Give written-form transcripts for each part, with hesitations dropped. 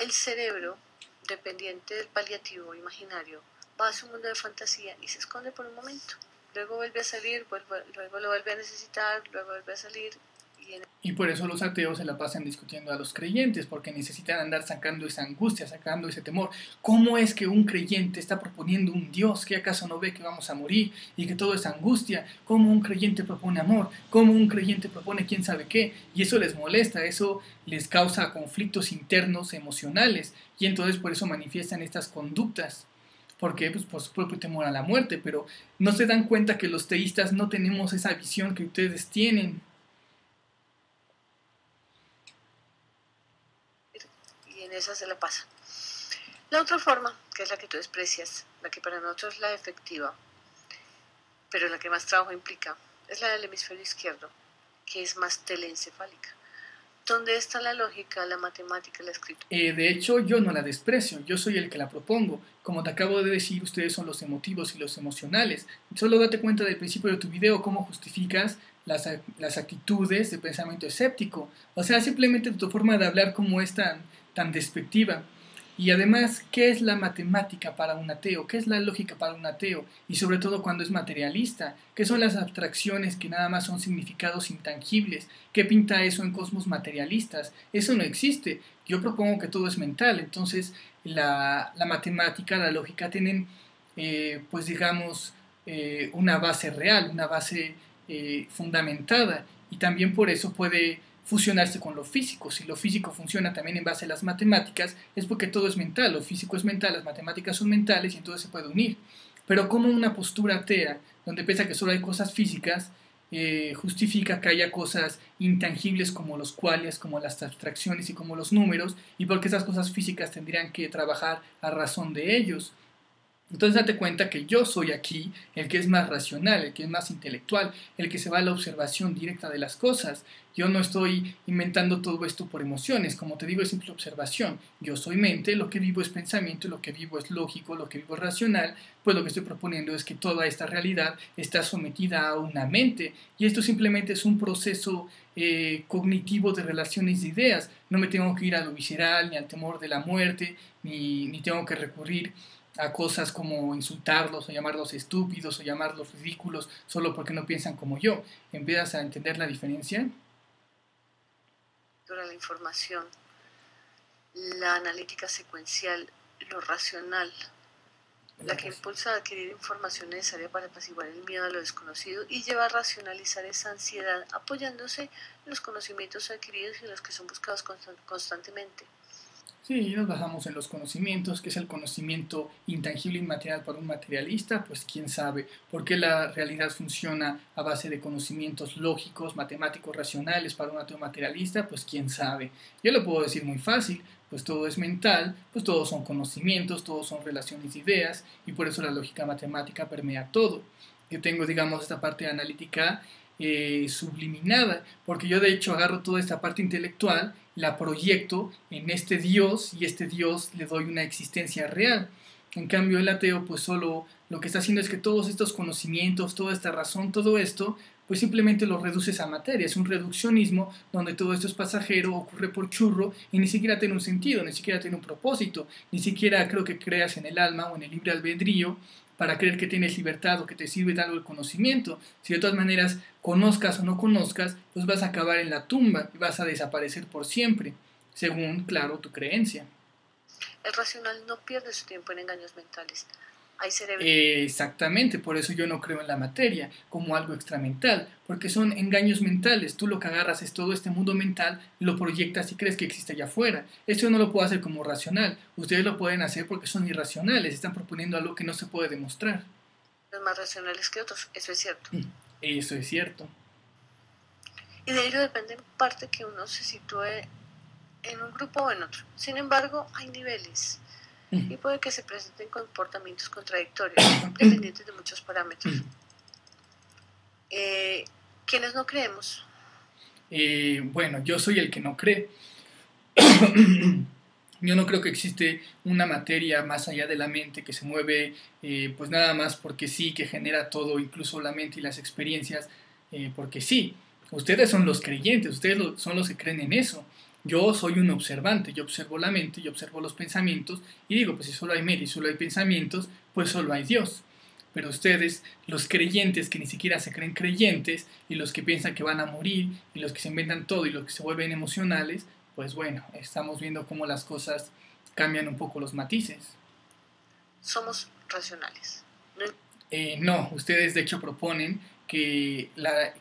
el cerebro, dependiente del paliativo imaginario, va a su mundo de fantasía y se esconde por un momento. Luego vuelve a salir, luego lo vuelve a necesitar, luego vuelve a salir. Y por eso los ateos se la pasan discutiendo a los creyentes, porque necesitan andar sacando esa angustia, sacando ese temor. ¿Cómo es que un creyente está proponiendo un Dios que acaso no ve que vamos a morir y que todo es angustia? ¿Cómo un creyente propone amor? ¿Cómo un creyente propone quién sabe qué? Y eso les molesta, eso les causa conflictos internos emocionales, y entonces por eso manifiestan estas conductas. ¿Por qué? Pues por su propio temor a la muerte, pero no se dan cuenta que los teístas no tenemos esa visión que ustedes tienen. Esa se la pasa. La otra forma, que es la que tú desprecias, la que para nosotros es la efectiva, pero la que más trabajo implica, es la del hemisferio izquierdo, que es más telencefálica. ¿Dónde está la lógica, la matemática, la escritura? De hecho, yo no la desprecio, yo soy el que la propongo. Como te acabo de decir, ustedes son los emotivos y los emocionales. Solo date cuenta del principio de tu video cómo justificas las actitudes de pensamiento escéptico. O sea, simplemente tu forma de hablar como es tan despectiva. Y además, ¿qué es la matemática para un ateo? ¿Qué es la lógica para un ateo? Y sobre todo cuando es materialista. ¿Qué son las abstracciones que nada más son significados intangibles? ¿Qué pinta eso en cosmos materialistas? Eso no existe. Yo propongo que todo es mental. Entonces, la matemática, la lógica tienen, pues digamos, una base real, una base fundamentada. Y también por eso puede fusionarse con lo físico. Si lo físico funciona también en base a las matemáticas, es porque todo es mental, lo físico es mental, las matemáticas son mentales y entonces se puede unir. Pero como una postura atea, donde piensa que solo hay cosas físicas, justifica que haya cosas intangibles como los cuales, como las abstracciones y como los números, y porque esas cosas físicas tendrían que trabajar a razón de ellos. Entonces date cuenta que yo soy aquí el que es más racional, el que es más intelectual, el que se va a la observación directa de las cosas. Yo no estoy inventando todo esto por emociones, como te digo, es simple observación. Yo soy mente, lo que vivo es pensamiento, lo que vivo es lógico, lo que vivo es racional, pues lo que estoy proponiendo es que toda esta realidad está sometida a una mente, y esto simplemente es un proceso cognitivo de relaciones de ideas. No me tengo que ir a lo visceral, ni al temor de la muerte, ni tengo que recurrir a cosas como insultarlos o llamarlos estúpidos o llamarlos ridículos solo porque no piensan como yo. ¿Empiezas a entender la diferencia? La información, la analítica secuencial, lo racional, la que impulsa a adquirir información necesaria para apaciguar el miedo a lo desconocido y lleva a racionalizar esa ansiedad apoyándose en los conocimientos adquiridos y en los que son buscados constantemente. Sí, nos basamos en los conocimientos, que es el conocimiento intangible y inmaterial para un materialista, pues quién sabe. ¿Por qué la realidad funciona a base de conocimientos lógicos, matemáticos, racionales para un ateo materialista? Pues quién sabe. Yo lo puedo decir muy fácil, pues todo es mental, pues todos son conocimientos, todos son relaciones de ideas, y por eso la lógica matemática permea todo. Yo tengo, digamos, esta parte analítica subliminada, porque yo de hecho agarro toda esta parte intelectual, la proyecto en este Dios y este Dios le doy una existencia real. En cambio el ateo pues solo lo que está haciendo es que todos estos conocimientos, toda esta razón, todo esto, pues simplemente lo reduces a materia. Es un reduccionismo donde todo esto es pasajero, ocurre por churro y ni siquiera tiene un sentido, ni siquiera tiene un propósito, ni siquiera creo que creas en el alma o en el libre albedrío para creer que tienes libertad o que te sirve de algo el conocimiento. Si de todas maneras conozcas o no conozcas, pues vas a acabar en la tumba y vas a desaparecer por siempre, según, claro, tu creencia. El racional no pierde su tiempo en engaños mentales. Hay cerebro. Exactamente, por eso yo no creo en la materia como algo extramental, porque son engaños mentales. Tú lo que agarras es todo este mundo mental, lo proyectas y crees que existe allá afuera. Esto no lo puedo hacer como racional. Ustedes lo pueden hacer porque son irracionales, están proponiendo algo que no se puede demostrar. Los más racionales que otros, eso es cierto. Eso es cierto. Y de ello depende en parte que uno se sitúe en un grupo o en otro. Sin embargo, hay niveles y puede que se presenten comportamientos contradictorios, dependientes de muchos parámetros. ¿Quiénes no creemos? Bueno, yo soy el que no cree. Yo no creo que existe una materia más allá de la mente que se mueve pues nada más porque sí, que genera todo, incluso la mente y las experiencias, porque sí. Ustedes son los creyentes, ustedes son los que creen en eso. Yo soy un observante, yo observo la mente, yo observo los pensamientos y digo, pues si solo hay mente y solo hay pensamientos, pues solo hay Dios. Pero ustedes, los creyentes que ni siquiera se creen creyentes y los que piensan que van a morir y los que se inventan todo y los que se vuelven emocionales, pues bueno, estamos viendo cómo las cosas cambian un poco los matices. Somos racionales. No, ustedes de hecho proponen que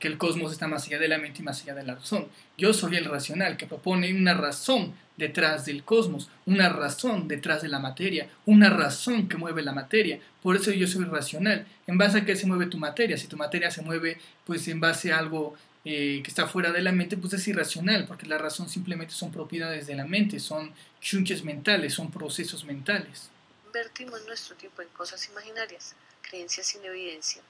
el cosmos está más allá de la mente y más allá de la razón. Yo soy el racional, que propone una razón detrás del cosmos, una razón detrás de la materia, una razón que mueve la materia. Por eso yo soy racional. ¿En base a qué se mueve tu materia? Si tu materia se mueve pues en base a algo que está fuera de la mente, pues es irracional, porque la razón simplemente son propiedades de la mente, son chunches mentales, son procesos mentales. Invertimos nuestro tiempo en cosas imaginarias, creencias sin evidencia.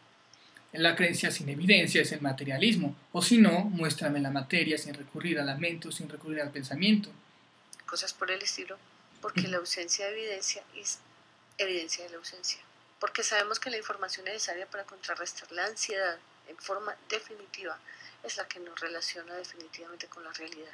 La creencia sin evidencia es el materialismo, o si no, muéstrame la materia sin recurrir a la mente o sin recurrir al pensamiento. Cosas por el estilo, porque la ausencia de evidencia es evidencia de la ausencia. Porque sabemos que la información necesaria para contrarrestar la ansiedad en forma definitiva es la que nos relaciona definitivamente con la realidad.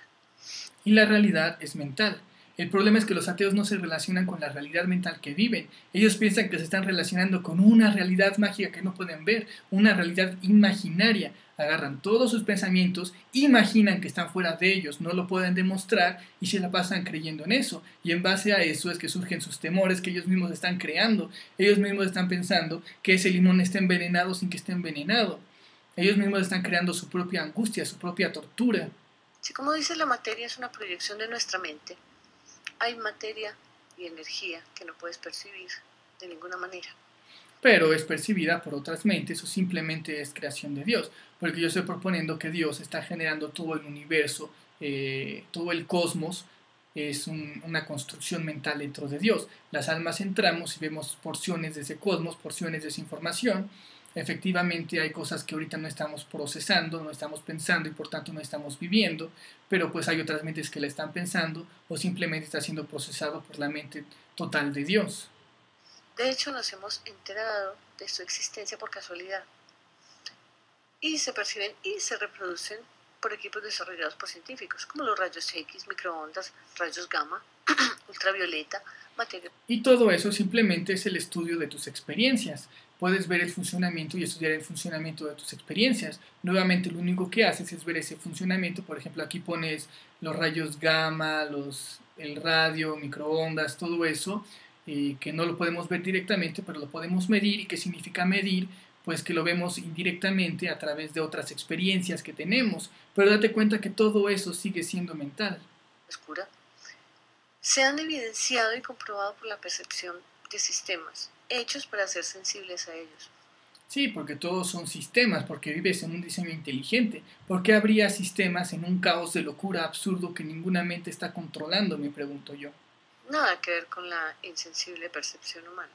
Y la realidad es mental. El problema es que los ateos no se relacionan con la realidad mental que viven. Ellos piensan que se están relacionando con una realidad mágica que no pueden ver, una realidad imaginaria. Agarran todos sus pensamientos, imaginan que están fuera de ellos, no lo pueden demostrar y se la pasan creyendo en eso. Y en base a eso es que surgen sus temores que ellos mismos están creando. Ellos mismos están pensando que ese limón está envenenado sin que esté envenenado. Ellos mismos están creando su propia angustia, su propia tortura. Si como dice la materia es una proyección de nuestra mente, hay materia y energía que no puedes percibir de ninguna manera. Pero es percibida por otras mentes o simplemente es creación de Dios, porque yo estoy proponiendo que Dios está generando todo el universo, todo el cosmos, es una construcción mental dentro de Dios. Las almas entramos y vemos porciones de ese cosmos, porciones de esa información. Efectivamente hay cosas que ahorita no estamos procesando, no estamos pensando y por tanto no estamos viviendo, pero pues hay otras mentes que la están pensando o simplemente está siendo procesado por la mente total de Dios. De hecho, nos hemos enterado de su existencia por casualidad y se perciben y se reproducen por equipos desarrollados por científicos, como los rayos X, microondas, rayos gamma, ultravioleta, materia. Y todo eso simplemente es el estudio de tus experiencias. Puedes ver el funcionamiento y estudiar el funcionamiento de tus experiencias. Nuevamente lo único que haces es ver ese funcionamiento. Por ejemplo, aquí pones los rayos gamma, el radio, microondas, todo eso, que no lo podemos ver directamente, pero lo podemos medir. ¿Y qué significa medir? Pues que lo vemos indirectamente a través de otras experiencias que tenemos. Pero date cuenta que todo eso sigue siendo mental. Oscura, se han evidenciado y comprobado por la percepción de sistemas hechos para ser sensibles a ellos. Sí, porque todos son sistemas, porque vives en un diseño inteligente. ¿Por qué habría sistemas en un caos de locura absurdo que ninguna mente está controlando? Me pregunto yo. Nada que ver con la insensible percepción humana.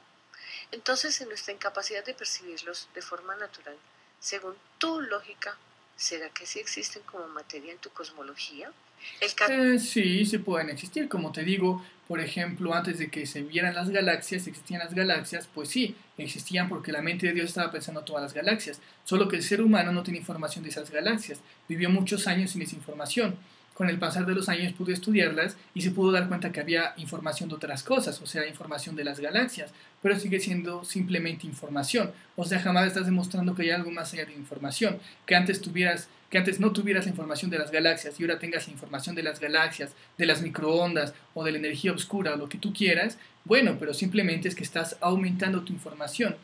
Entonces, en nuestra incapacidad de percibirlos de forma natural, según tu lógica, ¿será que sí existen como materia en tu cosmología? Sí, sí pueden existir. Como te digo, por ejemplo, antes de que se vieran las galaxias, existían las galaxias, pues sí, existían porque la mente de Dios estaba pensando todas las galaxias. Solo que el ser humano no tiene información de esas galaxias. Vivió muchos años sin esa información. Con el pasar de los años pudo estudiarlas y se pudo dar cuenta que había información de otras cosas, o sea, información de las galaxias, pero sigue siendo simplemente información. O sea, jamás estás demostrando que hay algo más allá de información, que antes no tuvieras la información de las galaxias y ahora tengas la información de las galaxias, de las microondas o de la energía oscura o lo que tú quieras, bueno, pero simplemente es que estás aumentando tu información.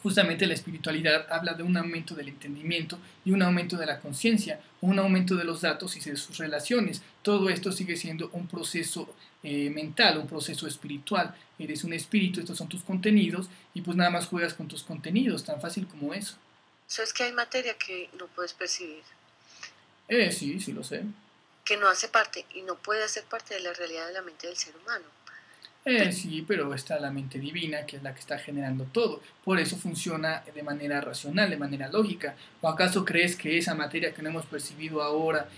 Justamente la espiritualidad habla de un aumento del entendimiento y un aumento de la conciencia, un aumento de los datos y de sus relaciones. Todo esto sigue siendo un proceso mental, un proceso espiritual. Eres un espíritu, estos son tus contenidos y pues nada más juegas con tus contenidos, tan fácil como eso. ¿Sabes que hay materia que no puedes percibir? Sí, sí lo sé. Que no hace parte y no puede hacer parte de la realidad de la mente del ser humano. Sí, pero está la mente divina, que es la que está generando todo. Por eso funciona de manera racional, de manera lógica. ¿O acaso crees que esa materia que no hemos percibido ahora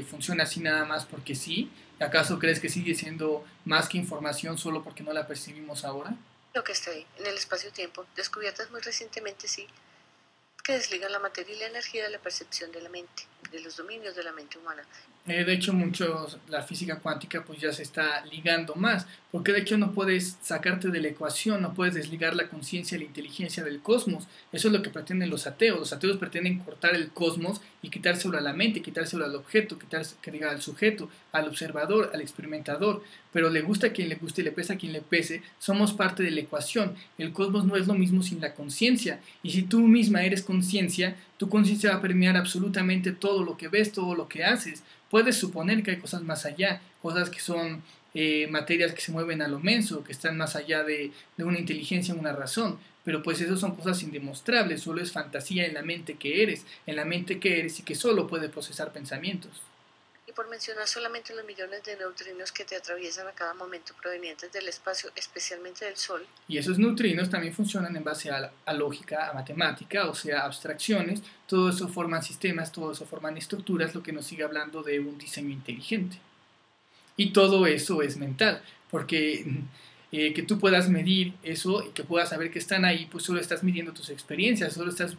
funciona así nada más porque sí? ¿Acaso crees que sigue siendo más que información solo porque no la percibimos ahora? Lo que está ahí, en el espacio-tiempo, descubiertas muy recientemente, sí, que desligan la materia y la energía de la percepción de la mente. de los dominios de la mente humana. De hecho, la física cuántica pues ya se está ligando más, porque de hecho no puedes sacarte de la ecuación, no puedes desligar la conciencia y la inteligencia del cosmos. Eso es lo que pretenden los ateos. Los ateos pretenden cortar el cosmos y quitárselo a la mente, quitárselo al objeto, al sujeto, al observador, al experimentador. Pero le gusta a quien le guste y le pesa a quien le pese, somos parte de la ecuación. El cosmos no es lo mismo sin la conciencia. Y si tú misma eres conciencia, tu conciencia va a permear absolutamente todo lo que ves, todo lo que haces. Puedes suponer que hay cosas más allá, cosas que son materias que se mueven a lo menso, que están más allá de una inteligencia, una razón, pero pues eso son cosas indemostrables, solo es fantasía en la mente que eres y que solo puede procesar pensamientos. Y por mencionar solamente los millones de neutrinos que te atraviesan a cada momento provenientes del espacio, especialmente del Sol. Y esos neutrinos también funcionan en base a lógica, a matemática, o sea, abstracciones. Todo eso forman sistemas, todo eso forman estructuras, lo que nos sigue hablando de un diseño inteligente. Y todo eso es mental, porque que tú puedas medir eso y que puedas saber que están ahí, pues solo estás midiendo tus experiencias, solo estás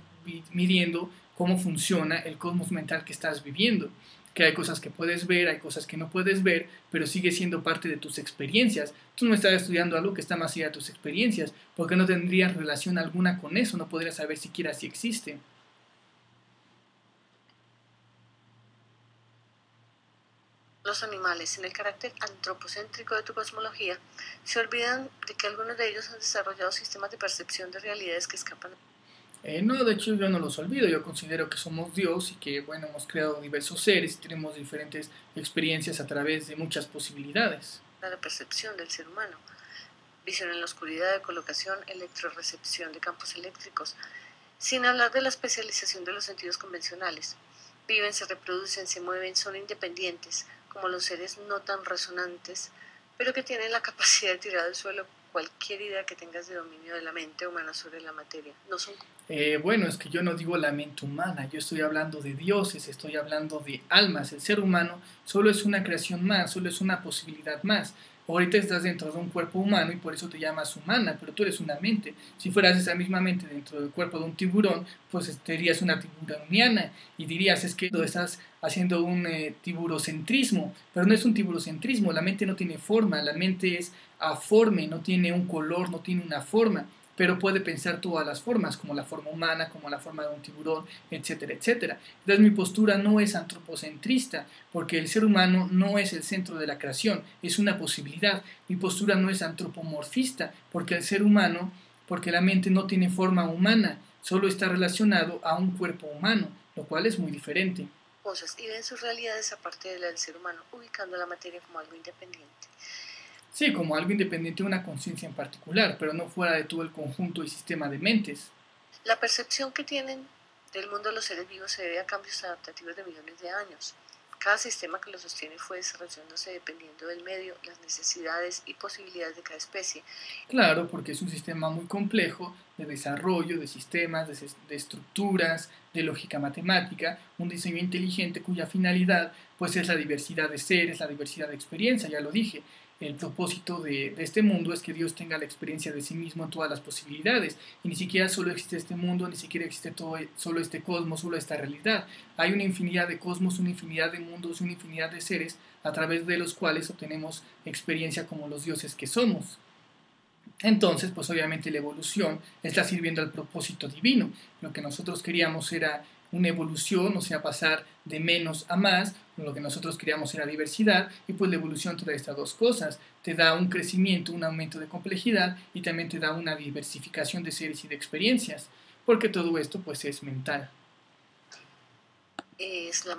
midiendo cómo funciona el cosmos mental que estás viviendo. Que hay cosas que puedes ver, hay cosas que no puedes ver, pero sigue siendo parte de tus experiencias. Tú no estás estudiando algo que está más allá de tus experiencias, porque no tendrías relación alguna con eso, no podrías saber siquiera si existe. Los animales, en el carácter antropocéntrico de tu cosmología, se olvidan de que algunos de ellos han desarrollado sistemas de percepción de realidades que escapan. No, de hecho yo no los olvido, yo considero que somos Dios y que, bueno, hemos creado diversos seres y tenemos diferentes experiencias a través de muchas posibilidades. La percepción del ser humano, visión en la oscuridad, colocación, electrorecepción de campos eléctricos, sin hablar de la especialización de los sentidos convencionales. Viven, se reproducen, se mueven, son independientes, como los seres no tan resonantes, pero que tienen la capacidad de tirar al suelo cualquier idea que tengas de dominio de la mente humana sobre la materia. No son... Bueno, es que yo no digo la mente humana, yo estoy hablando de dioses, estoy hablando de almas. El ser humano solo es una creación más, solo es una posibilidad más. Ahorita estás dentro de un cuerpo humano y por eso te llamas humana, pero tú eres una mente. Si fueras esa misma mente dentro del cuerpo de un tiburón, pues serías una tiburoniana y dirías, es que estás haciendo un tiburocentrismo, pero no es un tiburocentrismo, la mente no tiene forma, la mente es aforme, no tiene un color, no tiene una forma, pero puede pensar todas las formas, como la forma humana, como la forma de un tiburón, etcétera, etcétera. Entonces mi postura no es antropocentrista, porque el ser humano no es el centro de la creación, es una posibilidad. Mi postura no es antropomorfista, porque el ser humano, porque la mente no tiene forma humana, solo está relacionado a un cuerpo humano, lo cual es muy diferente. Cosas y ven sus realidades aparte de la del ser humano, ubicando la materia como algo independiente. Sí, como algo independiente de una conciencia en particular, pero no fuera de todo el conjunto y sistema de mentes. La percepción que tienen del mundo de los seres vivos se debe a cambios adaptativos de millones de años. Cada sistema que lo sostiene fue desarrollándose dependiendo del medio, las necesidades y posibilidades de cada especie. Claro, porque es un sistema muy complejo de desarrollo, de sistemas, de estructuras, de lógica matemática, un diseño inteligente cuya finalidad pues es la diversidad de seres, la diversidad de experiencia, ya lo dije. El propósito de este mundo es que Dios tenga la experiencia de sí mismo en todas las posibilidades. Y ni siquiera solo existe este mundo, ni siquiera existe solo este cosmos, solo esta realidad. Hay una infinidad de cosmos, una infinidad de mundos, una infinidad de seres a través de los cuales obtenemos experiencia como los dioses que somos. Entonces, pues obviamente la evolución está sirviendo al propósito divino. Lo que nosotros queríamos era una evolución, o sea, pasar de menos a más, lo que nosotros queríamos era diversidad, y pues la evolución te da estas dos cosas, te da un crecimiento, un aumento de complejidad, y también te da una diversificación de seres y de experiencias, porque todo esto pues es mental. Es la